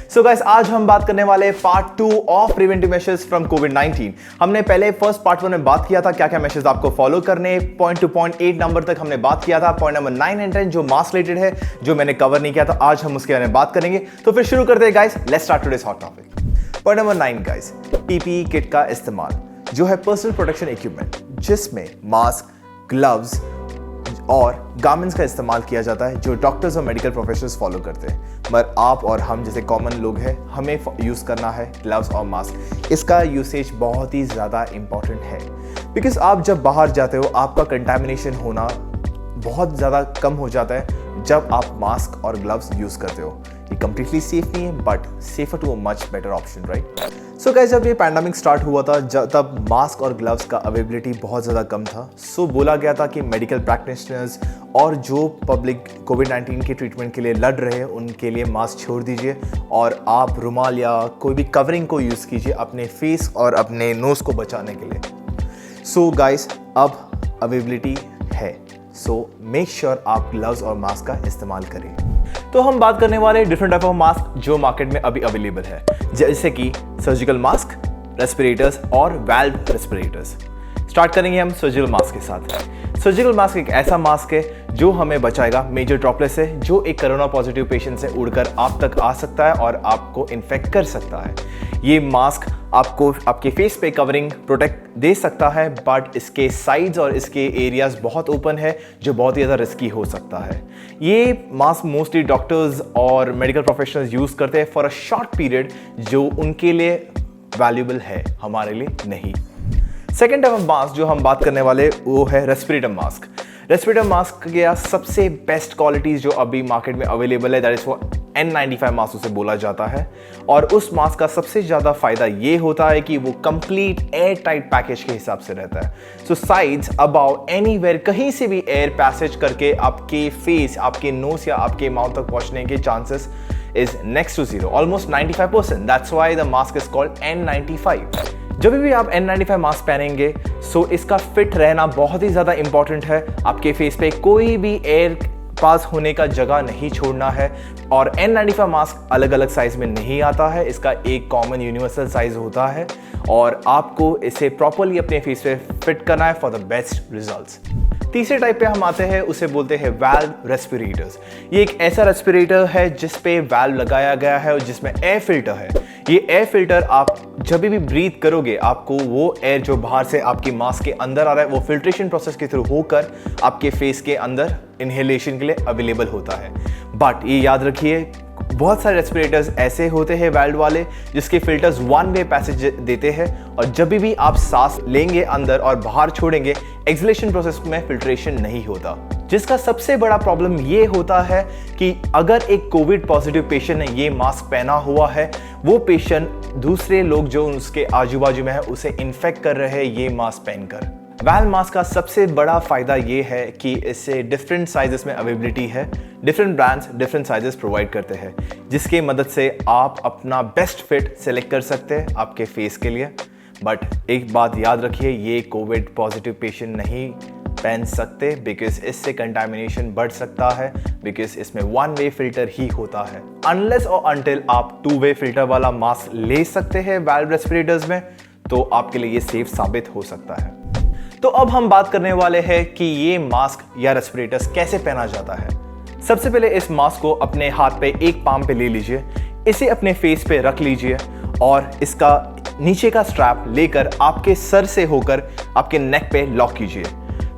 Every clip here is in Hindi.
सो गाइस, आज हम बात करने वाले part 2 of preventive measures from कोविड-19। हमने पहले फर्स्ट पार्ट 1 में बात किया था क्या क्या मेजर्स आपको फॉलो करने, पॉइंट टू पॉइंट 8 नंबर तक हमने बात किया था। पॉइंट नंबर 9 एंड 10 जो मास्क रिलेटेड है, जो मैंने कवर नहीं किया था, आज हम उसके बारे में बात करेंगे। तो फिर शुरू करते हैं guys, let's start today's hot topic. Point number 9 guys, PPE kit का इस्तेमाल, जो है पर्सनल प्रोटेक्शन इक्विपमेंट, जिसमें मास्क, ग्लव्स और गार्मेंट्स का इस्तेमाल किया जाता है, जो डॉक्टर्स और मेडिकल प्रोफेशनल्स फॉलो करते हैं। मगर आप और हम जैसे कॉमन लोग हैं, हमें यूज़ करना है ग्लव्स और मास्क। इसका यूसेज बहुत ही ज़्यादा इंपॉर्टेंट है, बिकॉज आप जब बाहर जाते हो आपका कंटामिनेशन होना बहुत ज़्यादा कम हो जाता है जब आप मास्क और ग्लव्स यूज़ करते हो। ये कंप्लीटली सेफ नहीं है, but safer to a much better option, right? So guys, जब ये पैंडेमिक स्टार्ट हुआ था तब मास्क और ग्लव्स का अवेलेबिलिटी बहुत ज़्यादा कम था। सो बोला गया था कि मेडिकल प्रैक्टिशनर्स और जो पब्लिक कोविड-19 के ट्रीटमेंट के लिए लड़ रहे हैं उनके लिए मास्क छोड़ दीजिए और आप रुमाल या कोई भी कवरिंग को यूज़ कीजिए अपने फेस और अपने नोज़ को बचाने के लिए। सो गाइस, अब अवेलेबिलिटी है, सो मेक श्योर आप ग्लव्स और मास्क का इस्तेमाल करें। तो हम बात करने वाले डिफरेंट टाइप ऑफ मास्क जो मार्केट में अभी अवेलेबल है, जैसे कि सर्जिकल मास्क, रेस्पिरेटर्स और वाल्व रेस्पिरेटर्स। स्टार्ट करेंगे हम सर्जिकल मास्क के साथ। सर्जिकल मास्क एक ऐसा मास्क है जो हमें बचाएगा मेजर ड्रॉपलेट से, जो एक कोरोना पॉजिटिव पेशेंट से उड़कर आप तक आ सकता है और आपको इन्फेक्ट कर सकता है। ये मास्क आपको आपके फेस पे कवरिंग प्रोटेक्ट दे सकता है, बट इसके साइड्स और इसके एरियाज बहुत ओपन है, जो बहुत ही ज़्यादा रिस्की हो सकता है। ये मास्क मोस्टली डॉक्टर्स और मेडिकल प्रोफेशनल्स यूज़ करते हैं फॉर अ शॉर्ट पीरियड, जो उनके लिए वैल्यूएबल है, हमारे लिए नहीं। सेकेंड टाइप ऑफ मास्क जो हम बात करने वाले वो है रेस्पिरेटर मास्क। रेस्पिरेटर मास्क के सबसे बेस्ट क्वालिटीज़ जो अभी मार्केट में अवेलेबल है, that is for N95 mask उसे बोला जाता है। और उस मास्क का सबसे ज़्यादा फायदा ये होता है कि वो कंप्लीट एयर टाइट पैकेज के हिसाब से रहता है। सो साइड्स अबाउ एनीवेयर, कहीं से भी एयर पैसेज करके आपके फेस, आपके नोज या आपके माउथ तक पहुंचने के chances is next to zero, almost 95%। That's why the mask is called N95। जब भी आप N95 मास्क पहनेंगे, सो इसका फिट रहना बहुत ही ज़्यादा इंपॉर्टेंट है। आपके फेस पे कोई भी एयर पास होने का जगह नहीं छोड़ना है। और N95 मास्क अलग अलग साइज में नहीं आता है, इसका एक कॉमन यूनिवर्सल साइज होता है और आपको इसे प्रॉपरली अपने फेस पे फिट करना है फॉर द बेस्ट रिजल्ट्स। तीसरे टाइप पे हम आते हैं, उसे बोलते हैं वाल्व रेस्पिरेटर्स। ये एक ऐसा रेस्पिरेटर है जिस पे वाल्व लगाया गया है और जिसमें एयर फिल्टर है। ये एयर फिल्टर आप जब भी ब्रीथ करोगे, आपको वो एयर जो बाहर से आपकी मास्क के अंदर आ रहा है, वो फिल्ट्रेशन प्रोसेस के थ्रू होकर आपके फेस के अंदर इनहेलेशन के लिए अवेलेबल होता है। बट ये याद रखिए, बहुत सारे रेस्पिरेटर्स ऐसे होते हैं वाल्व वाले जिसके फिल्टर्स वन वे पैसेज देते हैं, और जब भी आप सांस लेंगे अंदर और बाहर छोड़ेंगे, एक्सलेशन प्रोसेस में फिल्ट्रेशन नहीं होता, जिसका सबसे बड़ा प्रॉब्लम ये होता है कि अगर एक कोविड पॉजिटिव पेशेंट ने ये मास्क पहना हुआ है, वो पेशेंट दूसरे लोग जो उसके आजू बाजू में है उसे इन्फेक्ट कर रहे हैं ये मास्क पहनकर। वाल्व मास्क का सबसे बड़ा फायदा ये है कि इससे डिफरेंट साइजेस में अवेलेबिलिटी है। Different brands different sizes provide करते हैं, जिसकी मदद से आप अपना बेस्ट फिट सेलेक्ट कर सकते हैं आपके फेस के लिए। बट एक बात याद रखिए, ये कोविड पॉजिटिव पेशेंट नहीं पहन सकते, बिकॉज इससे कंटामिनेशन बढ़ सकता है, बिकॉज इसमें वन वे फिल्टर ही होता है। अनलेस और अनटिल आप टू वे फिल्टर वाला मास्क ले सकते हैं वाल्व रेस्पिरेटर्स में, तो आपके लिए ये सेफ साबित हो सकता है। तो अब हम बात करने वाले हैं कि ये मास्क या रेस्पिरेटर्स कैसे पहना जाता है। सबसे पहले इस मास्क को अपने हाथ पे एक पाम पे ले लीजिए, इसे अपने फेस पे रख लीजिए और इसका नीचे का स्ट्रैप लेकर आपके सर से होकर आपके नेक पे लॉक कीजिए।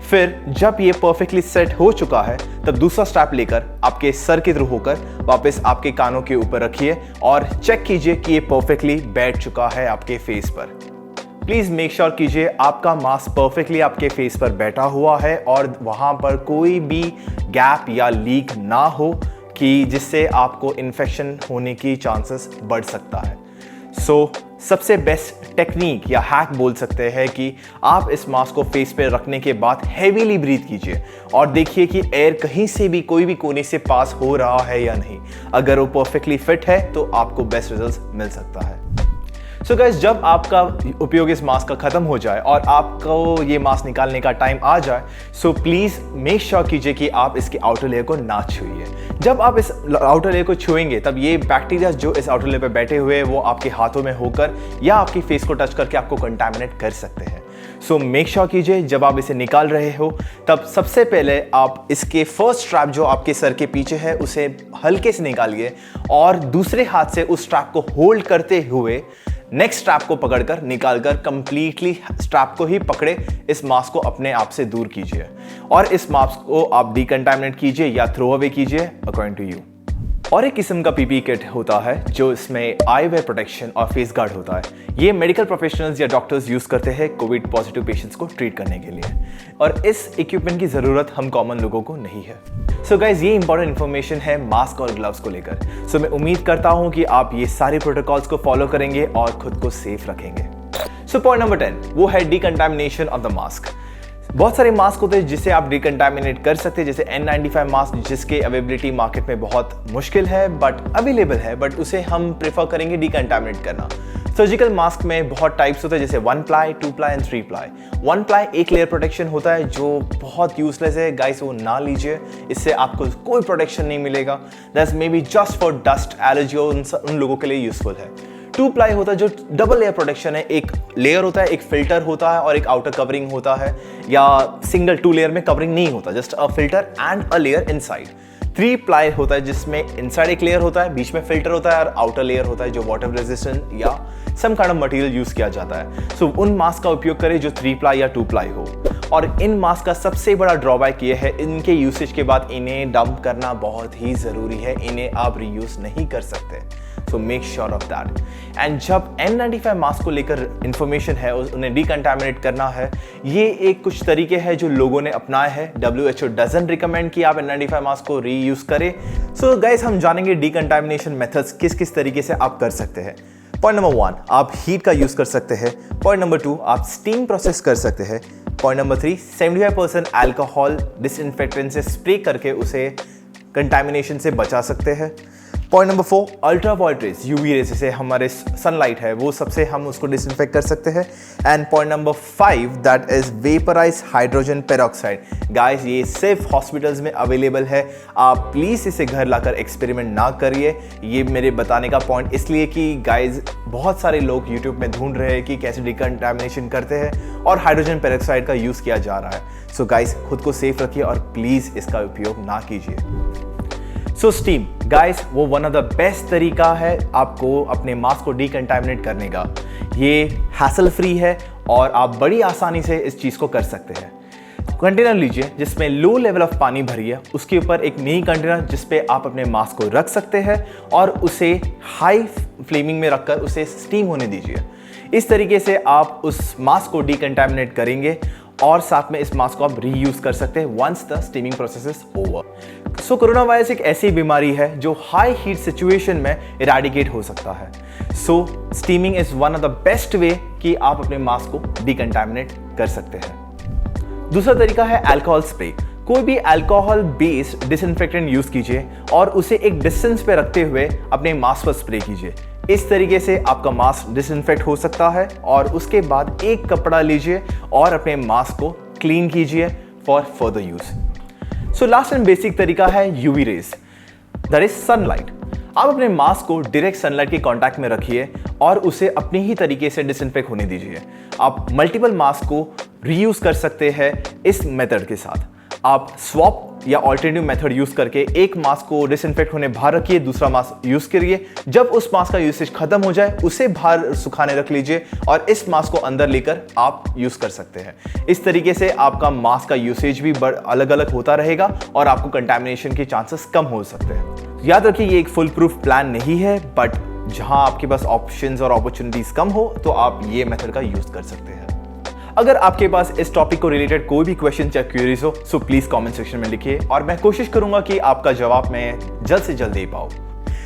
फिर जब ये परफेक्टली सेट हो चुका है, तब दूसरा स्ट्रैप लेकर आपके सर के थ्रू होकर वापस आपके कानों के ऊपर रखिए और चेक कीजिए कि ये परफेक्टली बैठ चुका है आपके फेस पर। प्लीज़ मेक श्योर कीजिए आपका मास्क परफेक्टली आपके फेस पर बैठा हुआ है और वहाँ पर कोई भी गैप या लीक ना हो कि जिससे आपको इन्फेक्शन होने की चांसेस बढ़ सकता है। सो सबसे बेस्ट टेक्निक या हैक बोल सकते हैं कि आप इस मास्क को फेस पे रखने के बाद हैवीली ब्रीथ कीजिए और देखिए कि एयर कहीं से भी कोई भी कोने से पास हो रहा है या नहीं। अगर वो परफेक्टली फिट है तो आपको बेस्ट रिजल्ट्स मिल सकता है। सो गाइस, जब आपका उपयोग इस मास्क का खत्म हो जाए और आपको ये मास्क निकालने का टाइम आ जाए, सो प्लीज मेक श्योर कीजिए कि आप इसके आउटर लेयर को ना छुइए। जब आप इस आउटर लेयर को छुएंगे तब ये बैक्टीरिया जो इस आउटर लेयर पे बैठे हुए हैं वो आपके हाथों में होकर या आपकी फेस को टच करके आपको कंटामिनेट कर सकते हैं। सो मेक श्योर कीजिए जब आप इसे निकाल रहे हो तब सबसे पहले आप इसके फर्स्ट स्ट्रैप जो आपके सर के पीछे है उसे हल्के से निकालिए और दूसरे हाथ से उस स्ट्रैप को होल्ड करते हुए नेक्स्ट स्ट्रैप को पकड़कर निकालकर कंप्लीटली स्ट्रैप को ही पकड़े इस मास्क को अपने आप से दूर कीजिए और इस मास्क को आप डिकंटामिनेट कीजिए या थ्रो अवे कीजिए अकॉर्डिंग टू यू। और एक किस्म का पीपी किट होता है जो इसमें आई वेयर प्रोटेक्शन और फेस गार्ड होता है। ये मेडिकल प्रोफेशनल्स या डॉक्टर्स यूज करते हैं कोविड पॉजिटिव पेशेंट्स को ट्रीट करने के लिए और इस इक्विपमेंट की जरूरत हम कॉमन लोगों को नहीं है। सो गाइज, ये इंपॉर्टेंट इन्फॉर्मेशन है मास्क और ग्लव्स को लेकर। सो मैं उम्मीद करता हूं कि आप ये सारे प्रोटोकॉल्स को फॉलो करेंगे और खुद को सेफ रखेंगे। सो पॉइंट नंबर 10 वो है डिकंटामिनेशन ऑफ द मास्क। बहुत सारे मास्क होते हैं जिसे आप डिकंटामिनेट कर सकते हैं, जैसे N95 मास्क जिसके अवेलेबिलिटी मार्केट में बहुत मुश्किल है बट अवेलेबल है, बट उसे हम प्रेफर करेंगे डिकंटामिनेट करना। सर्जिकल मास्क में बहुत टाइप्स होते हैं जैसे 1 ply, 2 ply and 3 ply. 1 ply एक लेयर प्रोटेक्शन होता है जो बहुत यूजलेस है गाइस, वो ना लीजिए, इससे आपको कोई प्रोटेक्शन नहीं मिलेगा। That's may be just for dust allergy उन लोगों के लिए यूजफुल है। 2 प्लाई होता है जो डबल लेयर प्रोटेक्शन है, एक लेयर होता है, एक फिल्टर होता है और एक आउटर कवरिंग होता है, या सिंगल 2 लेयर में कवरिंग नहीं होता, just a filter and a layer inside. 3 ply होता है जिसमें इनसाइड एक लेयर होता है, बीच में फिल्टर होता है और आउटर लेयर होता है जो वाटर रेजिस्टेंट या some kind of material use किया जाता है। सो उन मास्क का उपयोग करें जो 3 प्लाई या 2 प्लाई हो। और इन मास्क का सबसे बड़ा ड्रॉबैक ये है इनके यूसेज के बाद इन्हें डंप करना बहुत ही जरूरी है, इन्हें आप रीयूज नहीं कर सकते। So make sure of that. And जब N95 मास्क को लेकर इंफॉर्मेशन है उन्हें डिकंटामिनेट करना है, ये एक कुछ तरीके हैं जो लोगों ने अपनाए हैं। WHO डजंट रिकमेंड कि आप N95 मास्क को रीयूज करें। सो गाइस, हम जानेंगे डिकंटामिनेशन मेथड्स किस किस तरीके से आप कर सकते हैं। पॉइंट नंबर 1, आप हीट का यूज कर सकते हैं। पॉइंट नंबर 2, आप स्टीम प्रोसेस कर सकते हैं। पॉइंट नंबर 3, 75% अल्कोहल डिसइंफेक्टेंट से स्प्रे करके उसे कंटामिनेशन से बचा सकते हैं। Point number 4, ultra violet rays, UV rays, जैसे हमारे सनलाइट है वो सबसे हम उसको डिसइंफेक्ट कर सकते हैं। And point number 5, that is vaporise hydrogen peroxide. Guys, ये सिर्फ हॉस्पिटल्स में अवेलेबल है, आप प्लीज इसे घर लाकर एक्सपेरिमेंट ना करिए। ये मेरे बताने का पॉइंट इसलिए कि गाइस बहुत सारे लोग यूट्यूब में ढूंढ रहे हैं कि कैसे डिकंटामिनेशन करते हैं और हाइड्रोजन पेरोक्साइड का यूज किया जा रहा है। सो गाइस, खुद को सेफ रखिए और प्लीज इसका उपयोग ना कीजिए। सो स्टीम गाइस, वो वन ऑफ द बेस्ट तरीका है आपको अपने मास्क को डिकंटामिनेट करने का। ये हैसल फ्री है और आप बड़ी आसानी से इस चीज़ को कर सकते हैं। कंटेनर लीजिए जिसमें लो लेवल ऑफ पानी भरिए, उसके ऊपर एक मिनी कंटेनर जिस पे आप अपने मास्क को रख सकते हैं और उसे हाई फ्लेमिंग में रखकर उसे स्टीम होने दीजिए। इस तरीके से आप उस मास्क को डिकंटामिनेट करेंगे और साथ में इस मास्क को आप रीयूज कर सकते हैं once the steaming process is over. So corona virus एक ऐसी बीमारी है जो हाई हीट सिचुएशन में इरेडिकेट हो सकता है। So steaming is one of the best way कि आप अपने मास्क को डिकंटामिनेट कर सकते हैं। दूसरा तरीका है अल्कोहल स्प्रे। कोई भी अल्कोहल बेस्ड डिसइंफेक्टेंट यूज कीजिए और उसे एक डिस्टेंस पे रखते हुए अपने मास्क पर स्प्रे कीजिए। इस तरीके से आपका मास्क डिसइंफेक्ट हो सकता है और उसके बाद एक कपड़ा लीजिए और अपने मास्क को क्लीन कीजिए for further use. So last and basic तरीका है UV rays, that is sunlight. आप अपने मास्क को डायरेक्ट सनलाइट के कांटेक्ट में रखिए और उसे अपने ही तरीके से डिसइंफेक्ट होने दीजिए। आप मल्टीपल मास्क को रीयूज कर सकते हैं इस मेथड के साथ। आप स्वैप या ऑल्टरनेटिव मेथड यूज करके एक मास्क को डिसइंफेक्ट होने बाहर रखिए, दूसरा मास्क यूज करिए। जब उस मास्क का यूसेज खत्म हो जाए उसे बाहर सुखाने रख लीजिए और इस मास्क को अंदर लेकर आप यूज कर सकते हैं। इस तरीके से आपका मास्क का यूसेज भी अलग अलग होता रहेगा और आपको कंटामिनेशन के चांसेस कम हो सकते हैं। याद रखिए, ये एक फुल प्रूफ प्लान नहीं है, बट जहां आपके पास ऑप्शंस और अपॉर्चुनिटीज कम हो तो आप ये मेथड का यूज कर सकते हैं। अगर आपके पास इस टॉपिक को रिलेटेड कोई भी क्वेश्चन या क्वेरीज हो सो प्लीज कमेंट सेक्शन में लिखिए और मैं कोशिश करूंगा कि आपका जवाब मैं जल्द से जल्द दे पाऊं।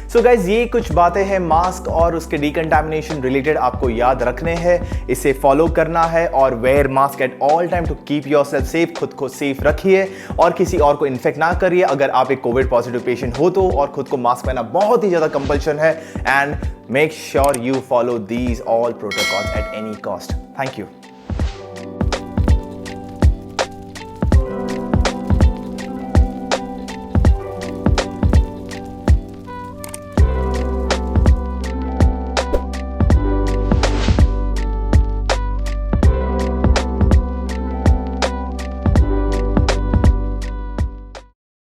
सो गाइज ये कुछ बातें हैं मास्क और उसके डिकंटामिनेशन रिलेटेड आपको याद रखने हैं, इसे फॉलो करना है और wear mask at all time to keep yourself safe. खुद को सेफ रखिए और किसी और को इन्फेक्ट ना करिए। अगर आप एक कोविड पॉजिटिव पेशेंट हो तो और खुद को मास्क पहनना बहुत ही ज्यादा कंपल्शन है। And make sure you follow these all protocols at any cost. Thank you.